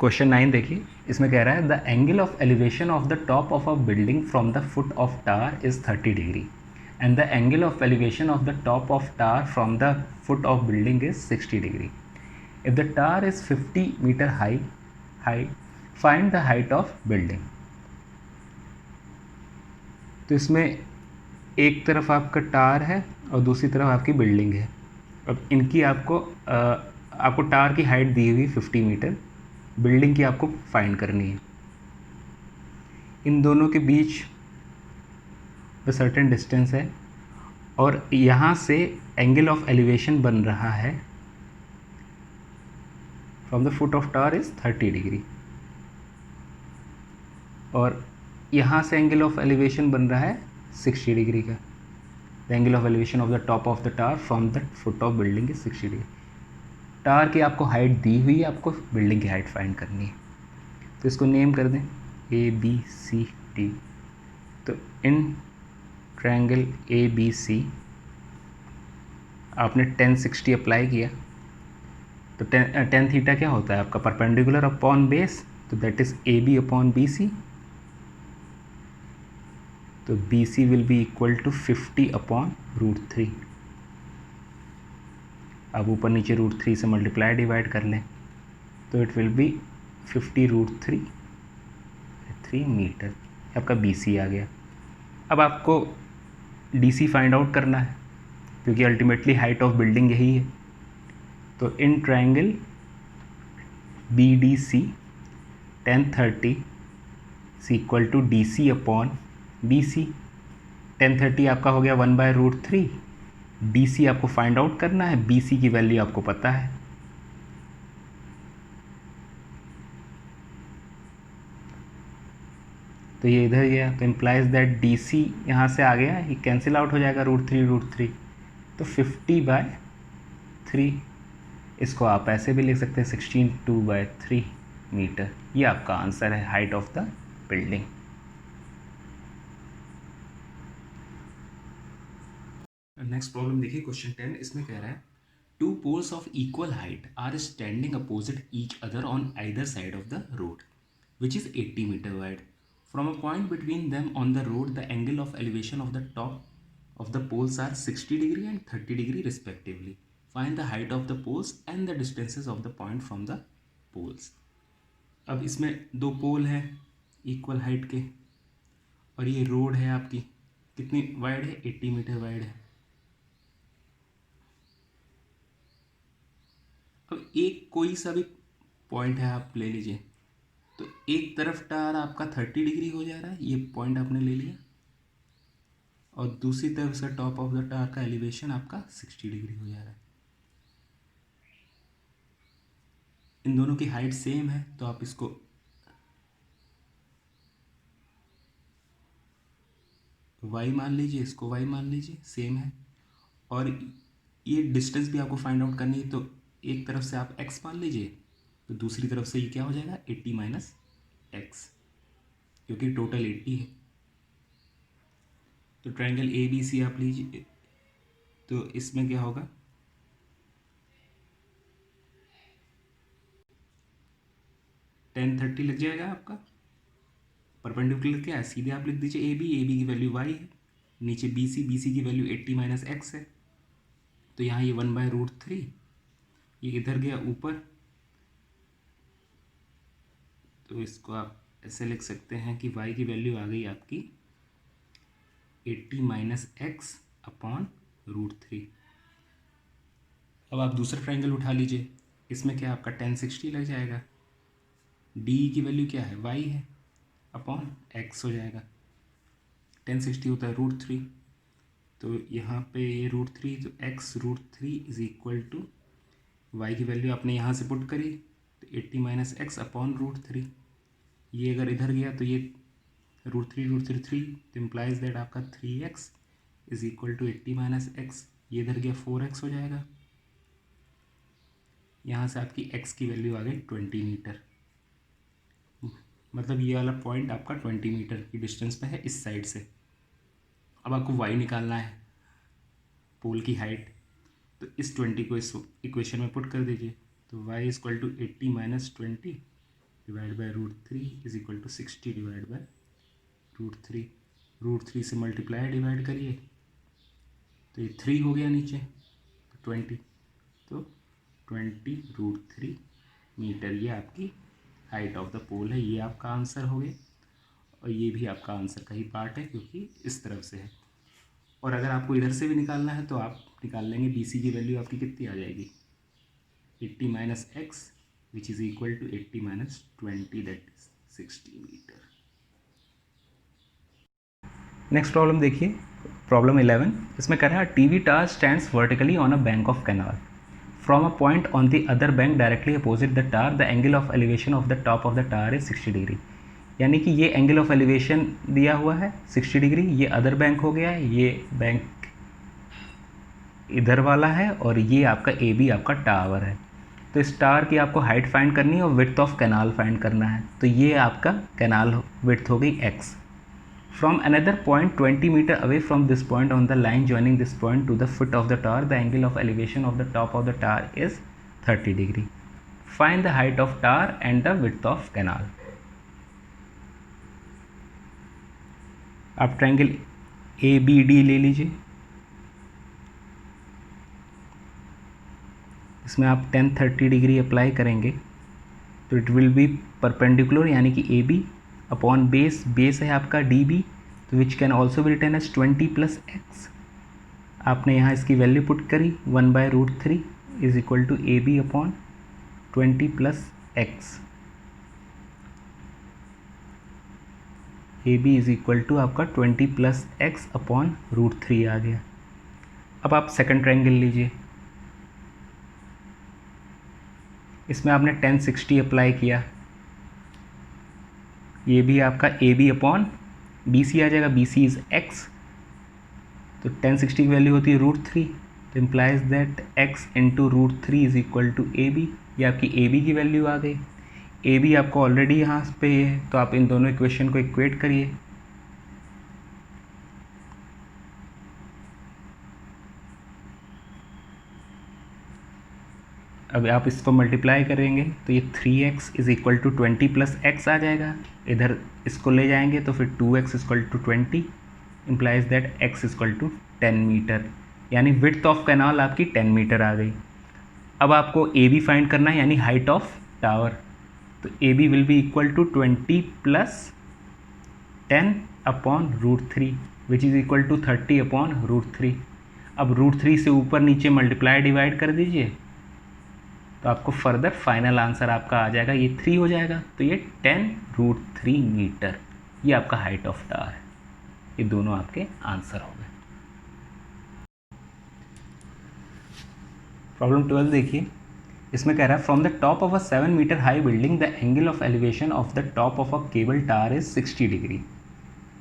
Question 9 देखिए, इसमें कह रहा है the angle of elevation of the top of a building from the foot of tower is 30 degree and the angle of elevation of the top of tower from the foot of building is 60 degree. If the tower is 50 metre high find the height of building. तो इसमें एक तरफ आपका tower है और दूसरी तरफ आपकी बिल्डिंग है. अब इनकी आपको टावर की हाइट दी हुई 50 मीटर, बिल्डिंग की आपको फाइंड करनी है. इन दोनों के बीच सर्टेन डिस्टेंस है और यहाँ से एंगल ऑफ एलिवेशन बन रहा है from the foot of tower is 30 degree और यहाँ से एंगल ऑफ एलिवेशन बन रहा है 60 डिग्री का. The angle of elevation of the top of the tower from the foot of building is 60 degree. Tower की आपको हाइट दी हुई है, आपको बिल्डिंग की हाइट फाइंड करनी है. तो इसको नेम कर दें ABCD. तो इन ट्रायंगल ABC आपने tan 60 अप्लाई किया तो tan थीटा क्या होता है आपका परपेंडिकुलर अपॉन बेस, तो that is AB upon BC. तो BC will be equal to 50 upon √3. अब ऊपर नीचे √3 से मल्टीप्लाई डिवाइड कर लें तो इट विल बी 50√3 मीटर. आपका BC आ गया. अब आपको DC फाइंड आउट करना है क्योंकि अल्टीमेटली हाइट ऑफ बिल्डिंग यही है. तो in triangle BDC tan 30 is equal to DC upon BC. tan 30 आपका हो गया 1/√3. DC आपको फाइंड आउट करना है, BC की वैल्यू आपको पता है. तो ये इधर गया तो इम्प्लाइज दैट DC यहाँ से आ गया, ये कैंसिल आउट हो जाएगा √3. तो 50/3. इसको आप ऐसे भी लिख सकते हैं 16/2/3 मीटर. ये आपका आंसर है height of the building. Next problem देखिए क्वेश्चन 10. इसमें कह रहा है two poles of equal height are standing opposite each other on either side of the road which is 80 meter wide. From a point between them on the road, the angle of elevation of the top of the poles are 60 degree and 30 degree respectively. Find the height of the poles and the distances of the point from the poles. अब इसमें दो पोल हैं equal height के और ये road है आपकी कितनी वाइड है 80 मीटर वाइड है. अब एक कोई सा भी पॉइंट है आप ले लीजिए. तो एक तरफ टार आपका 30 डिग्री हो जा रहा है, ये पॉइंट आपने ले लिया, और दूसरी तरफ से टॉप ऑफ द टार का एलिवेशन आपका 60 डिग्री हो जा रहा है. इन दोनों की हाइट सेम है तो आप इसको y मान लीजिए, इसको y मान लीजिए, सेम है. और ये डिस्टेंस भी आपको फाइंड आउट करनी है तो एक तरफ से आप x मान लीजिए तो दूसरी तरफ से ये क्या हो जाएगा 80 माइनस x, क्योंकि टोटल 80 है. तो ट्रायंगल ABC आप लीजिए तो इसमें क्या होगा tan 30 लग जाएगा आपका. परपेंडिकुलर क्या है, सीधे आप लिख दीजिए AB की वैल्यू y है, नीचे BC की वैल्यू 80 माइनस x है. तो यहाँ ये 1/√3, ये इधर गया ऊपर, तो इसको आप ऐसे लिख सकते हैं कि y की वैल्यू आ गई आपकी 80 माइनस x अपॉन √3. अब आप दूसरा ट्रायंगल उठा लीजिए, इसमें क्या आपका tan 60 लग जाएगा. D की वैल्यू क्या है y है अपॉन x हो जाएगा. tan 60 होता है √3, तो यहाँ पे ये √3, तो x √3 is equal to y की वैल्यू आपने यहाँ से पुट करी तो 80 माइनस x अपॉन √3. ये अगर इधर गया तो ये √3 तो इम्प्लाइज दैट आपका 3x is equal to 80 minus x. ये इधर गया 4x हो जाएगा. यहाँ से आपकी x की वैल्यू आ गई 20 मीटर. मतलब ये वाला पॉइंट आपका 20 मीटर की डिस्टेंस पे है इस साइड से. अब आपको y निकालना है, पोल की हाइट. तो इस 20 को इस इक्वेशन में पुट कर दीजिए. तो y equal to 80 minus 20 divide by √3 is equal to 60 divide by √3। √3 से मल्टीप्लाई डिवाइड करिए तो ये 3 हो गया नीचे, तो 20, तो 20√3 मीटर ये आपकी हाइट ऑफ द पोल है। ये आपका आंसर हो गया, और ये भी आपका आंसर का ही पार्ट है क्योंकि इस तरफ से है। और अगर आपको इधर से भी निकालना है तो आप निकाल लेंगे। BC की वैल्यू आपकी कितनी आ जाएगी, 80 minus x which is equal to 80 minus 20 that is 60 metre. Next problem देखिए, प्रॉब्लम 11। इसमें कह रहा है TV tower stands vertically on a bank of canal from a point on the other bank directly opposite the tower the angle of elevation of the top of the tower is 60 degree. यानी कि ये angle of elevation दिया हुआ है 60 degree, ये other bank हो गया है, ये बैंक इधर वाला है, और ये आपका AB आपका टावर है। तो इस टावर की आपको हाइट फाइंड करनी है और विड्थ ऑफ कैनाल फाइंड करना है। तो ये आपका कैनाल विड्थ हो गई x। From another point 20 meter away from this point on the line joining this point to the foot of the tower, the angle of elevation of the top of the tower is 30 degree. Find the height of tower and the width of canal. आप triangle ABD ले लीजिए, इसमें आप 10-30 degree apply करेंगे तो it will B perpendicular, यानी कि AB upon base, base है आपका DB, तो which can also be written as 20 + x। आपने यहाँ इसकी वैल्यू पुट करी 1/√3 is equal to AB upon 20 + x। AB is equal to आपका 20 + x अपॉन √3 आ गया। अब आप सेकंड ट्रायंगल लीजिए, इसमें आपने 1060 अप्लाई किया, ये भी आपका AB अपॉन BC आ जाएगा, BC इज़ x, तो 1060 की वैल्यू होती है √3, तो implies that x into √3 is equal to AB। ये आपकी AB की वैल्यू आ गई। AB आपको ऑलरेडी यहाँ पे है, तो आप इन दोनों इक्वेशन को इक्वेट करिए। अब आप इसको मल्टीप्लाई करेंगे तो ये 3x is equal to 20 + x आ जाएगा। इधर इसको ले जाएंगे तो फिर 2x equal to 20 implies that x equal to 10 metre, यानी विड्थ ऑफ कैनाल आपकी 10 मीटर आ गई। अब आपको AB फाइंड करना है, यानी हाइट ऑफ टावर। तो AB will be equal to 20 + 10 upon √3 which is equal to 30 upon √3। अब √3 से ऊपर नीचे मल्टीप्लाई डिवाइड कर दीजिए तो आपको फर्दर फाइनल आंसर आपका आ जाएगा, ये 3 हो जाएगा, तो ये 10√3 मीटर ये आपका हाइट ऑफ टावर है। ये दोनों आपके आंसर हो गए। प्रॉब्लम 12 देखिए, इसमें कह रहा है from the top of a 7 metre high building the angle of elevation of the top of a cable tower is 60 degree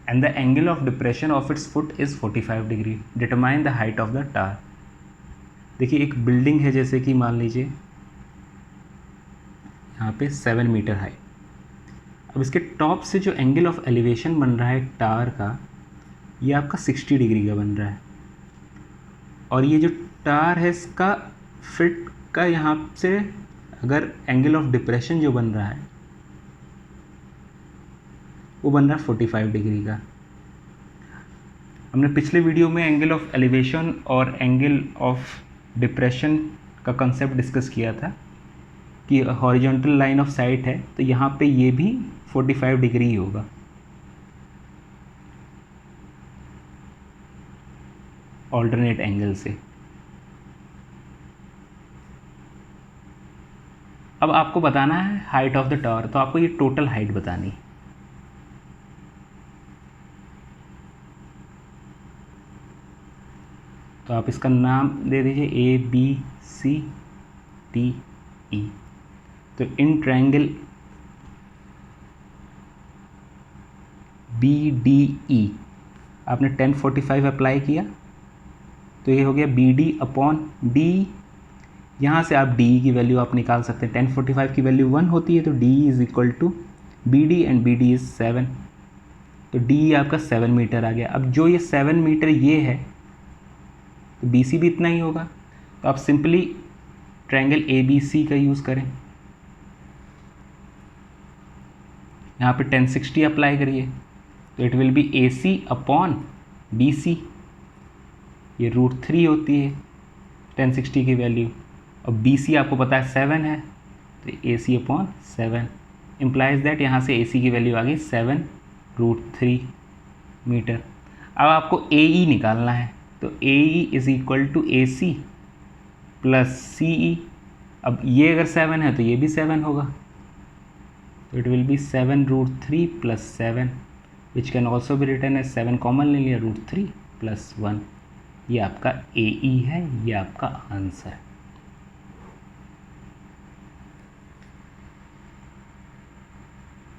and the angle of depression of its foot is 45 degree. Determine the height of the tower. देखिए एक building है, जैसे कि मान लीजिए यहाँ पे 7 metre high. अब इसके टॉप से जो एंगल ऑफ एलिवेशन बन रहा है टावर का, ये आपका 60 डिग्री का बन रहा है, और ये जो टावर है इसका फिट का यहाँ से अगर एंगल ऑफ डिप्रेशन जो बन रहा है वो बन रहा है 45 डिग्री का। हमने पिछले वीडियो में एंगल ऑफ एलिवेशन और एंगल ऑफ डिप्रेशन का कंसेप्ट डिस्कस किया था कि हॉरिजॉन्टल लाइन ऑफ साइट है, तो यहाँ पे ये भी 45 डिग्री ही होगा। ऑल्टरनेट एंगल से। अब आपको बताना है हाइट ऑफ द टावर, तो आपको ये टोटल हाइट बतानी है। तो आप इसका नाम दे दीजिए ABCDE। तो इन ट्रायंगल BDE आपने 1045 अप्लाई किया तो ये हो गया BD अपॉन D। यहाँ से आप DE की वैल्यू आप निकाल सकते हैं। 1045 की वैल्यू 1 होती है, तो DE is equal to BD and BD is 7, तो DE आपका 7 मीटर आ गया। अब जो ये 7 मीटर ये है तो BC भी इतना ही होगा, तो आप सिंपली ट्रायंगल ABC का यूज़ करें। यहाँ पे 1060 अप्लाई करिए तो it will be A C upon B C, ये √3 होती है 1060 की वैल्यू, और बी सी आपको पता है 7 है, तो ए सी अपॉन 7 इम्प्लाइज दैट यहाँ से ए सी की वैल्यू आ गई 7√3 मीटर। अब आपको ए ई निकालना है, तो A E is equal to A C plus C E. अब ये अगर 7 है तो ये भी 7 होगा, तो it will be 7√3 plus 7 which can also be written as 7 common ले लिया √3 प्लस 1। ये आपका ए ई है, ये आपका आंसर है।